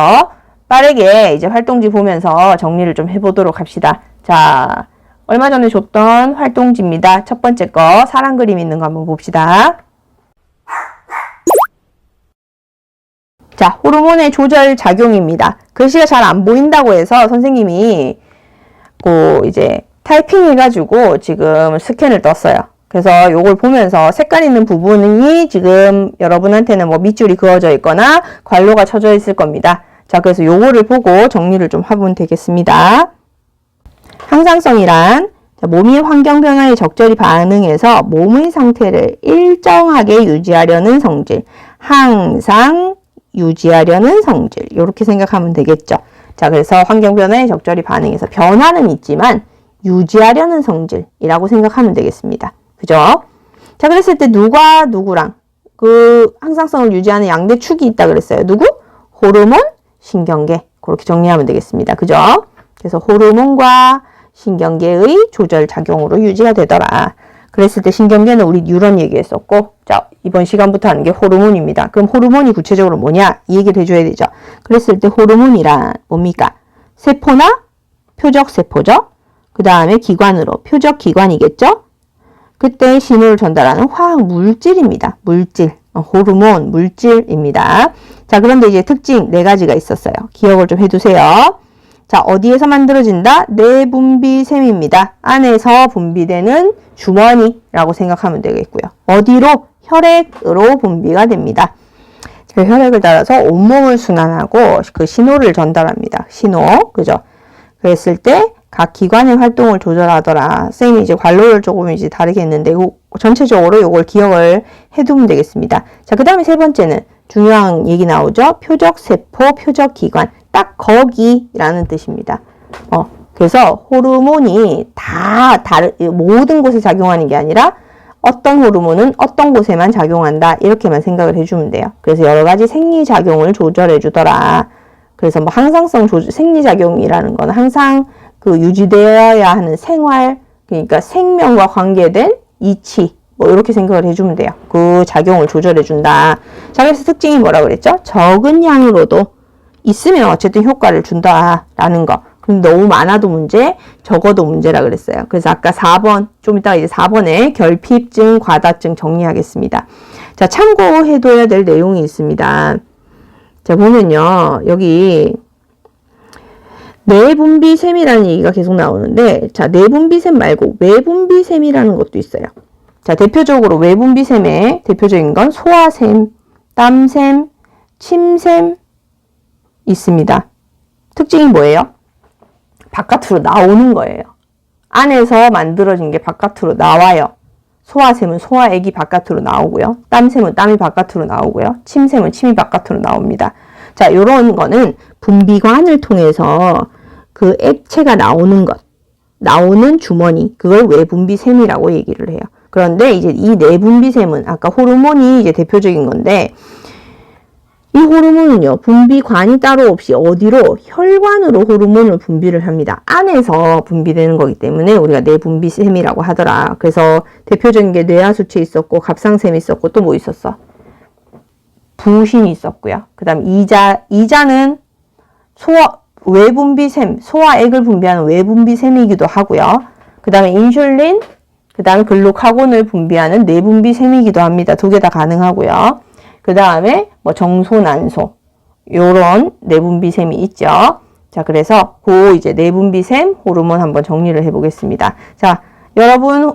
빠르게 이제 활동지 보면서 정리를 좀 해보도록 합시다. 자, 얼마 전에 줬던 활동지입니다. 첫 번째 거 사람 그림 있는 거 한번 봅시다. 자, 호르몬의 조절 작용입니다. 글씨가 잘 안 보인다고 해서 선생님이 이제 타이핑 해가지고 지금 스캔을 떴어요. 그래서 요걸 보면서 색깔 있는 부분이 지금 여러분한테는 뭐 밑줄이 그어져 있거나 괄호가 쳐져 있을 겁니다. 자, 그래서 요거를 보고 정리를 좀 하면 되겠습니다. 항상성이란 몸이 환경 변화에 적절히 반응해서 몸의 상태를 일정하게 유지하려는 성질. 항상 유지하려는 성질. 이렇게 생각하면 되겠죠. 자, 그래서 환경 변화에 적절히 반응해서 변화는 있지만 유지하려는 성질이라고 생각하면 되겠습니다. 그죠? 자, 그랬을 때 누가 누구랑 그 항상성을 유지하는 양대 축이 있다 그랬어요. 누구? 호르몬, 신경계. 그렇게 정리하면 되겠습니다. 그죠? 그래서 호르몬과 신경계의 조절 작용으로 유지가 되더라. 그랬을 때 신경계는 우리 뉴런 얘기했었고, 자, 이번 시간부터 하는 게 호르몬입니다. 그럼 호르몬이 구체적으로 뭐냐? 이 얘기를 해줘야 되죠. 그랬을 때 호르몬이란 뭡니까? 세포나 표적세포죠? 그 다음에 기관으로 표적기관이겠죠? 그때 신호를 전달하는 화학 물질입니다. 물질, 호르몬, 물질입니다. 자, 그런데 이제 특징 4가지가 있었어요. 기억을 좀 해두세요. 자, 어디에서 만들어진다? 내분비샘입니다. 안에서 분비되는 주머니라고 생각하면 되겠고요. 어디로? 혈액으로 분비가 됩니다. 그 혈액을 따라서 온몸을 순환하고 그 신호를 전달합니다. 신호, 그죠? 그랬을 때 각 기관의 활동을 조절하더라. 선생님이 이제 관로를 조금 이제 다르게 했는데 전체적으로 이걸 기억을 해두면 되겠습니다. 자, 그 다음에 세 번째는 중요한 얘기 나오죠. 표적세포, 표적기관. 딱 거기라는 뜻입니다. 그래서 호르몬이 모든 곳에 작용하는 게 아니라 어떤 호르몬은 어떤 곳에만 작용한다. 이렇게만 생각을 해주면 돼요. 그래서 여러 가지 생리작용을 조절해 주더라. 그래서 뭐 항상성 생리작용이라는 건 항상 그 유지되어야 하는 생활, 그러니까 생명과 관계된 이치, 뭐 이렇게 생각을 해주면 돼요. 그 작용을 조절해 준다. 자, 그래서 특징이 뭐라 그랬죠? 적은 양으로도 있으면 어쨌든 효과를 준다라는 거. 근데 너무 많아도 문제, 적어도 문제라 그랬어요. 그래서 아까 4번, 좀 이따가 이제 4번에 결핍증, 과다증 정리하겠습니다. 자, 참고해둬야 될 내용이 있습니다. 자, 보면요. 여기 내분비샘이라는 얘기가 계속 나오는데, 자, 내분비샘 말고 외분비샘이라는 것도 있어요. 자, 대표적으로 외분비샘의 대표적인 건 소화샘, 땀샘, 침샘 있습니다. 특징이 뭐예요? 바깥으로 나오는 거예요. 안에서 만들어진 게 바깥으로 나와요. 소화샘은 소화액이 바깥으로 나오고요. 땀샘은 땀이 바깥으로 나오고요. 침샘은 침이 바깥으로 나옵니다. 자, 요런 거는 분비관을 통해서 그 액체가 나오는 것, 나오는 주머니, 그걸 외분비샘이라고 얘기를 해요. 그런데 이제 이 내분비샘은 아까 호르몬이 이제 대표적인 건데, 이 호르몬은요, 분비관이 따로 없이 어디로? 혈관으로 호르몬을 분비를 합니다. 안에서 분비되는 거기 때문에 우리가 내분비샘이라고 하더라. 그래서 대표적인 게 뇌하수체 있었고, 갑상샘 있었고, 또 뭐 있었어? 부신이 있었고요. 그 다음 이자는 외분비샘, 소화액을 분비하는 외분비샘이기도 하고요. 그 다음에 인슐린, 그 다음에 글루카곤을 분비하는 내분비샘이기도 합니다. 두 개 다 가능하고요. 그 다음에 뭐 정소난소, 요런 내분비샘이 있죠. 자, 그래서 이제 내분비샘 호르몬 한번 정리를 해보겠습니다. 자, 여러분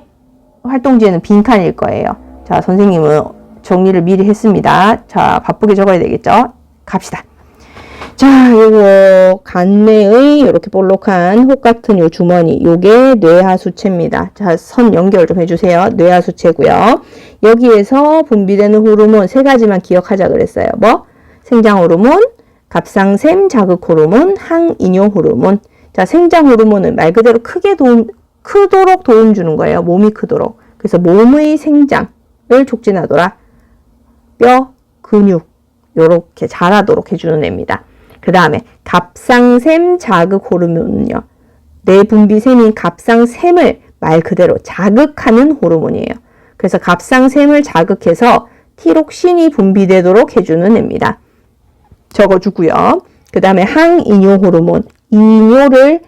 활동지에는 빈칸일 거예요. 자, 선생님은 정리를 미리 했습니다. 자, 바쁘게 적어야 되겠죠? 갑시다. 자, 요거 간내의 이렇게 볼록한 혹 같은 요 주머니, 요게 뇌하수체입니다. 자, 선 연결 좀 해주세요. 뇌하수체고요. 여기에서 분비되는 호르몬 세 가지만 기억하자 그랬어요. 뭐? 생장 호르몬, 갑상샘 자극 호르몬, 항이뇨 호르몬. 자, 생장 호르몬은 말 그대로 크도록 도움 주는 거예요. 몸이 크도록. 그래서 몸의 생장을 촉진하더라. 뼈, 근육 요렇게 자라도록 해주는 애입니다. 그 다음에 갑상샘 자극 호르몬은요. 내분비샘인 갑상샘을 말 그대로 자극하는 호르몬이에요. 그래서 갑상샘을 자극해서 티록신이 분비되도록 해주는 애입니다. 적어주고요. 그 다음에 항이뇨 호르몬, 이뇨를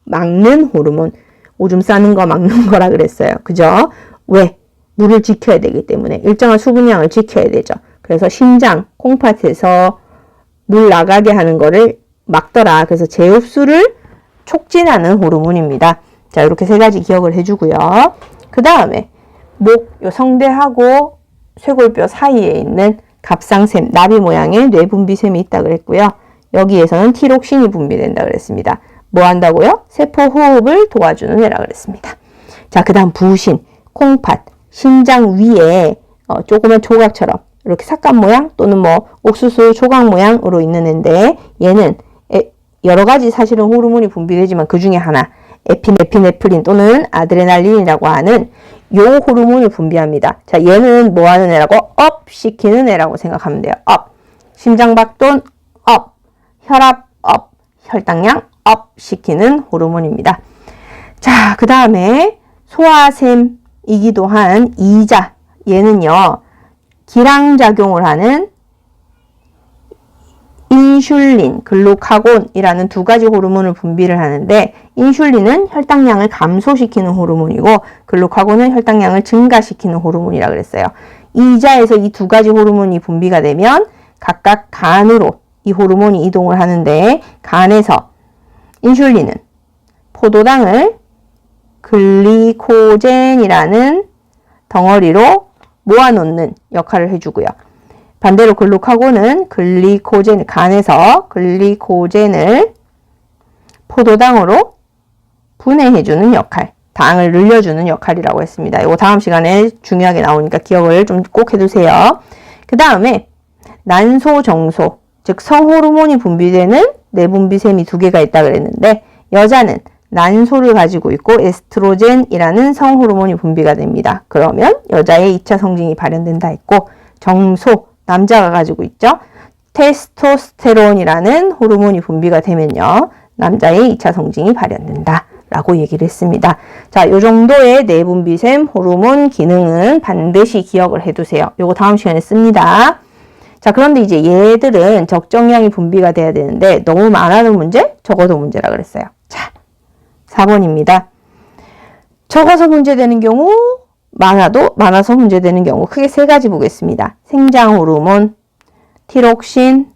막는 호르몬. 오줌 싸는 거 막는 거라 그랬어요. 그죠? 왜? 물을 지켜야 되기 때문에 일정한 수분량을 지켜야 되죠. 그래서 신장, 콩팥에서 물 나가게 하는 거를 막더라. 그래서 재흡수를 촉진하는 호르몬입니다. 자, 이렇게 세 가지 기억을 해주고요. 그 다음에 목, 요 성대하고 쇄골뼈 사이에 있는 갑상샘, 나비 모양의 뇌분비샘이 있다 그랬고요. 여기에서는 티록신이 분비된다 그랬습니다. 뭐 한다고요? 세포 호흡을 도와주는 애라 그랬습니다. 자, 그 다음 부신, 콩팥, 신장 위에 조그만 조각처럼 이렇게 삭감 모양 또는 뭐 옥수수 조각 모양으로 있는 애인데 얘는 여러 가지 사실은 호르몬이 분비되지만 그 중에 하나 에피네프린 또는 아드레날린이라고 하는 요 호르몬을 분비합니다. 자, 얘는 뭐 하는 애라고? 업 시키는 애라고 생각하면 돼요. 업. 심장박동 업. 혈압 업. 혈당량 업 시키는 호르몬입니다. 자, 그 다음에 소화샘이기도 한 이자. 얘는요. 기량작용을 하는 인슐린, 글루카곤이라는 두 가지 호르몬을 분비를 하는데 인슐린은 혈당량을 감소시키는 호르몬이고 글루카곤은 혈당량을 증가시키는 호르몬이라 그랬어요. 이자에서 이 두 가지 호르몬이 분비가 되면 각각 간으로 이 호르몬이 이동을 하는데 간에서 인슐린은 포도당을 글리코젠이라는 덩어리로 모아놓는 역할을 해주고요. 반대로 글루카곤은 간에서 글리코젠을 포도당으로 분해해주는 역할, 당을 늘려주는 역할이라고 했습니다. 이거 다음 시간에 중요하게 나오니까 기억을 좀 꼭 해두세요. 그 다음에 난소, 정소, 즉 성호르몬이 분비되는 내분비샘이 두 개가 있다 그랬는데 여자는 난소를 가지고 있고 에스트로겐이라는 성호르몬이 분비가 됩니다. 그러면 여자의 2차 성징이 발현된다 했고 정소, 남자가 가지고 있죠. 테스토스테론이라는 호르몬이 분비가 되면요. 남자의 2차 성징이 발현된다 라고 얘기를 했습니다. 자, 요 정도의 내분비샘 호르몬 기능은 반드시 기억을 해두세요. 요거 다음 시간에 씁니다. 자, 그런데 이제 얘들은 적정량이 분비가 돼야 되는데 너무 많아도 문제, 적어도 문제라 그랬어요. 자, 4번입니다. 적어서 문제되는 경우, 많아서 문제되는 경우 크게 세 가지 보겠습니다. 생장 호르몬, 티록신,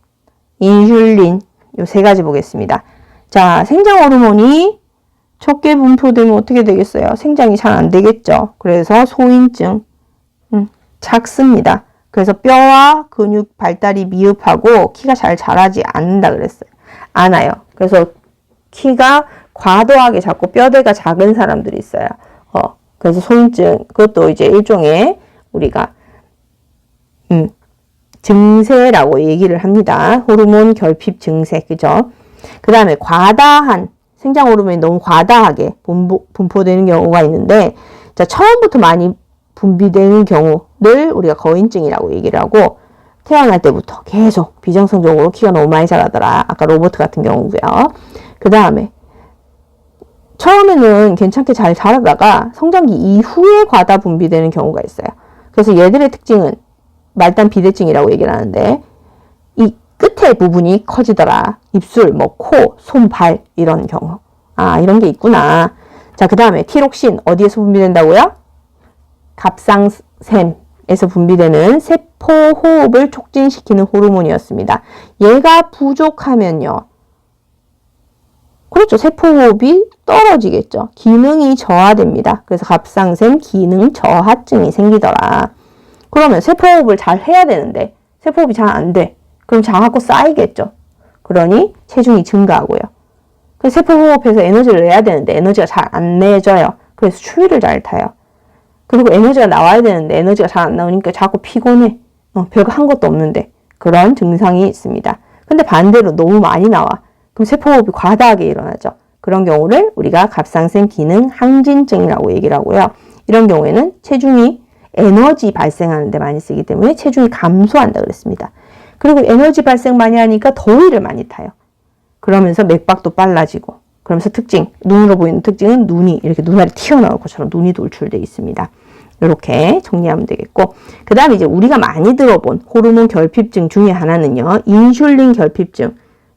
인슐린 요 세 가지 보겠습니다. 자, 생장 호르몬이 적게 분포되면 어떻게 되겠어요? 생장이 잘 안 되겠죠. 그래서 소인증, 작습니다. 그래서 뼈와 근육 발달이 미흡하고 키가 잘 자라지 않는다 그랬어요. 않아요. 그래서 키가 과도하게 작고 뼈대가 작은 사람들이 있어요. 그래서 소인증, 그것도 이제 일종의 우리가 증세라고 얘기를 합니다. 호르몬 결핍 증세, 그죠? 그 다음에 과다한 생장 호르몬이 너무 과다하게 분포되는 경우가 있는데, 자, 처음부터 많이 분비되는 경우를 우리가 거인증이라고 얘기를 하고, 태어날 때부터 계속 비정상적으로 키가 너무 많이 자라더라. 아까 로버트 같은 경우고요. 그 다음에 처음에는 괜찮게 잘 자라다가 성장기 이후에 과다 분비되는 경우가 있어요. 그래서 얘들의 특징은 말단 비대증이라고 얘기를 하는데 끝에 부분이 커지더라. 입술, 뭐 코, 손, 발 이런 경우. 아, 이런 게 있구나. 자, 그 다음에 티록신 어디에서 분비된다고요? 갑상샘에서 분비되는 세포 호흡을 촉진시키는 호르몬이었습니다. 얘가 부족하면요. 그렇죠. 세포 호흡이 떨어지겠죠. 기능이 저하됩니다. 그래서 갑상샘 기능 저하증이 생기더라. 그러면 세포 호흡을 잘 해야 되는데 세포 호흡이 잘 안 돼. 그럼 자꾸 쌓이겠죠. 그러니 체중이 증가하고요. 그래서 세포 호흡해서 에너지를 내야 되는데 에너지가 잘 안 내줘요. 그래서 추위를 잘 타요. 그리고 에너지가 나와야 되는데 에너지가 잘 안 나오니까 자꾸 피곤해. 별거 한 것도 없는데 그런 증상이 있습니다. 근데 반대로 너무 많이 나와. 그럼 세포 호흡이 과다하게 일어나죠. 그런 경우를 우리가 갑상샘 기능 항진증이라고 얘기를 하고요. 이런 경우에는 체중이 에너지 발생하는 데 많이 쓰기 때문에 체중이 감소한다 그랬습니다. 그리고 에너지 발생 많이 하니까 더위를 많이 타요. 그러면서 맥박도 빨라지고 그러면서 특징, 눈으로 보이는 특징은 눈이 이렇게 눈알이 튀어나올 것처럼 눈이 돌출되어 있습니다. 이렇게 정리하면 되겠고 그 다음에 이제 우리가 많이 들어본 호르몬 결핍증 중에 하나는요. 인슐린 결핍증이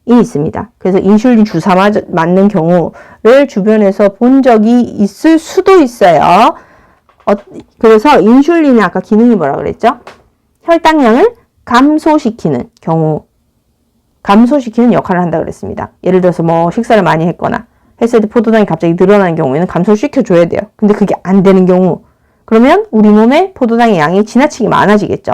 있습니다. 그래서 인슐린 주사 맞는 경우를 주변에서 본 적이 있을 수도 있어요. 그래서 인슐린의 아까 기능이 뭐라 그랬죠? 혈당량을 감소시키는 경우 감소시키는 역할을 한다 그랬습니다. 예를 들어서 뭐 식사를 많이 했거나 했을 때 포도당이 갑자기 늘어나는 경우에는 감소시켜 줘야 돼요. 근데 그게 안 되는 경우 그러면 우리 몸에 포도당의 양이 지나치게 많아지겠죠.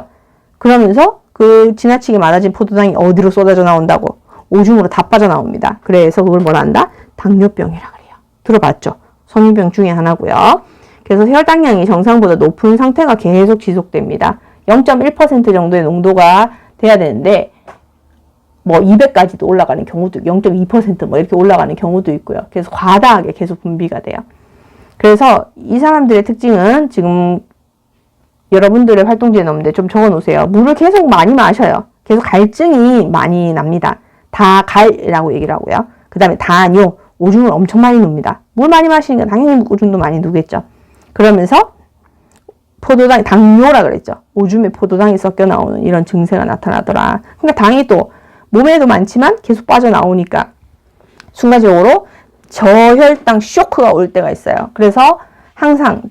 그러면서 그 지나치게 많아진 포도당이 어디로 쏟아져 나온다고? 오줌으로 다 빠져나옵니다. 그래서 그걸 뭐라 한다? 당뇨병이라 그래요. 들어봤죠? 성인병 중에 하나고요. 그래서 혈당량이 정상보다 높은 상태가 계속 지속됩니다. 0.1% 정도의 농도가 돼야 되는데 뭐 200까지도 올라가는 경우도 0.2% 뭐 이렇게 올라가는 경우도 있고요. 그래서 과다하게 계속 분비가 돼요. 그래서 이 사람들의 특징은 지금 여러분들의 활동지에 넣는데 좀 적어 놓으세요. 물을 계속 많이 마셔요. 계속 갈증이 많이 납니다. 다갈이라고 얘기를 하고요. 그 다음에 다뇨, 오줌을 엄청 많이 눕니다. 물 많이 마시니까 당연히 오줌도 많이 누겠죠. 그러면서 포도당, 당뇨라 그랬죠. 오줌에 포도당이 섞여 나오는 이런 증세가 나타나더라. 그러니까 당이 또 몸에도 많지만 계속 빠져나오니까 순간적으로 저혈당 쇼크가 올 때가 있어요. 그래서 항상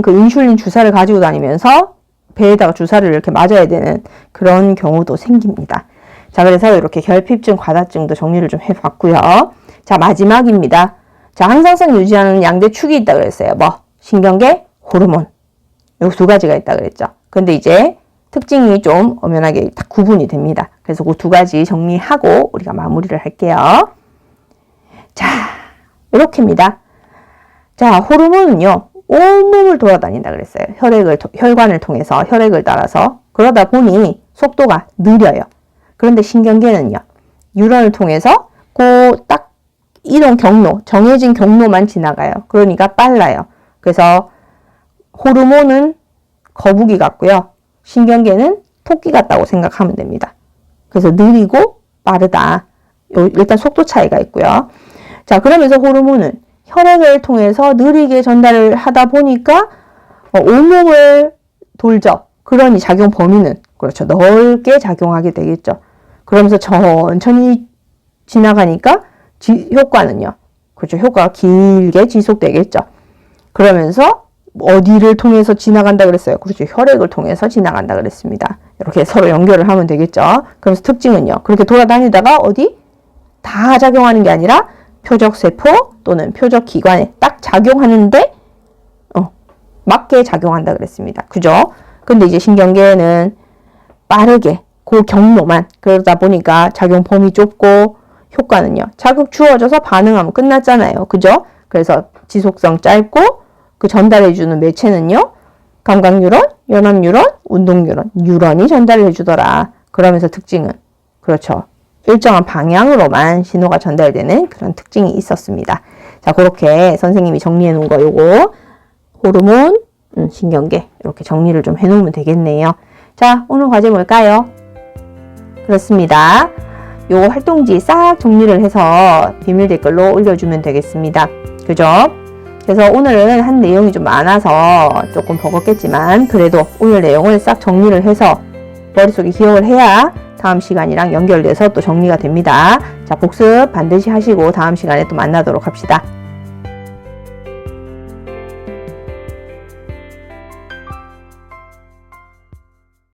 그 인슐린 주사를 가지고 다니면서 배에다가 주사를 이렇게 맞아야 되는 그런 경우도 생깁니다. 자, 그래서 이렇게 결핍증, 과다증도 정리를 좀 해봤고요. 자, 마지막입니다. 자, 항상성 유지하는 양대 축이 있다 그랬어요. 뭐? 신경계, 호르몬. 요 두 가지가 있다 그랬죠. 근데 이제 특징이 좀 엄연하게 딱 구분이 됩니다. 그래서 그 두 가지 정리하고 우리가 마무리를 할게요. 자, 이렇게입니다. 자, 호르몬은요, 온몸을 돌아다닌다 그랬어요. 혈관을 통해서, 혈액을 따라서. 그러다 보니 속도가 느려요. 그런데 신경계는요, 뉴런을 통해서 그 딱 이동 경로, 정해진 경로만 지나가요. 그러니까 빨라요. 그래서 호르몬은 거북이 같고요. 신경계는 토끼 같다고 생각하면 됩니다. 그래서 느리고 빠르다. 일단 속도 차이가 있고요. 자, 그러면서 호르몬은 혈액을 통해서 느리게 전달을 하다 보니까 온몸을 돌죠. 그러니 작용 범위는 그렇죠. 넓게 작용하게 되겠죠. 그러면서 천천히 지나가니까 효과는요. 그렇죠. 효과가 길게 지속되겠죠. 그러면서 어디를 통해서 지나간다 그랬어요? 그렇죠. 혈액을 통해서 지나간다 그랬습니다. 이렇게 서로 연결을 하면 되겠죠. 그래서 특징은요. 그렇게 돌아다니다가 어디? 다 작용하는 게 아니라 표적세포 또는 표적기관에 딱 작용하는데 맞게 작용한다 그랬습니다. 그죠? 근데 이제 신경계는 빠르게 그 경로만 그러다 보니까 작용 범위 좁고 효과는요. 자극 주어져서 반응하면 끝났잖아요. 그죠? 그래서 지속성 짧고 그 전달해주는 매체는요. 감각뉴런, 연합뉴런, 운동뉴런, 뉴런이 전달을 해주더라. 그러면서 특징은 그렇죠. 일정한 방향으로만 신호가 전달되는 그런 특징이 있었습니다. 자, 그렇게 선생님이 정리해 놓은 거 요거 호르몬, 신경계 이렇게 정리를 좀 해 놓으면 되겠네요. 자, 오늘 과제 뭘까요? 그렇습니다. 요 활동지 싹 정리를 해서 비밀 댓글로 올려주면 되겠습니다. 그죠? 그래서 오늘은 한 내용이 좀 많아서 조금 버겁겠지만 그래도 오늘 내용을 싹 정리를 해서 머릿속에 기억을 해야 다음 시간이랑 연결돼서 또 정리가 됩니다. 자, 복습 반드시 하시고 다음 시간에 또 만나도록 합시다.